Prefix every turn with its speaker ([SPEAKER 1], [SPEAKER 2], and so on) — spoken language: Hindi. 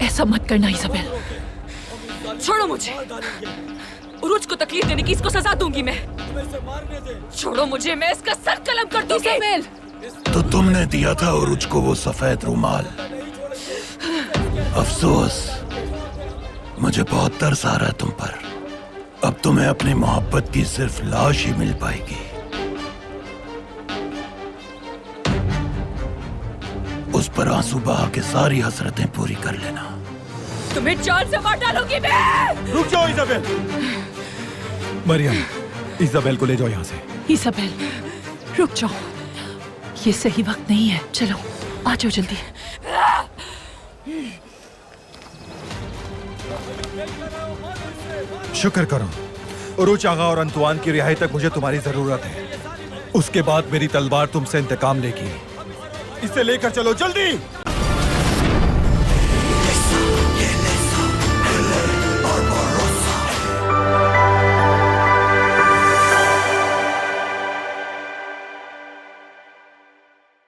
[SPEAKER 1] ऐसा मत करना इज़ाबेल।
[SPEAKER 2] छोड़ो मुझे। उरुज को तकलीफ देने की इसको सजा दूंगी मैं। छोड़ो मुझे, मैं इसका सर कलम कर दूंगी।
[SPEAKER 1] इज़ाबेल,
[SPEAKER 3] तो तुमने दिया था उरुज को वो सफेद रुमाल। अफसोस, मुझे बहुत तरस आ रहा है तुम पर। अब तुम्हें अपनी मोहब्बत की सिर्फ लाश ही मिल पाएगी। उस पर आंसू बहा के सारी हसरतें पूरी कर लेना।
[SPEAKER 2] तुम्हें जान से मार डालूंगी मैं।
[SPEAKER 4] रुक जाओ इज़ाबेल। मरियम, इज़ाबेल को ले जाओ यहाँ से।
[SPEAKER 1] इज़ाबेल, रुक जाओ, ये सही वक्त नहीं है। चलो आ जाओ जल्दी।
[SPEAKER 4] शुक्र करो, उरुज आगा और अंतुआन की रिहाई तक मुझे तुम्हारी जरूरत है। उसके बाद मेरी तलवार तुमसे इंतकाम लेगी। इसे लेकर चलो जल्दी।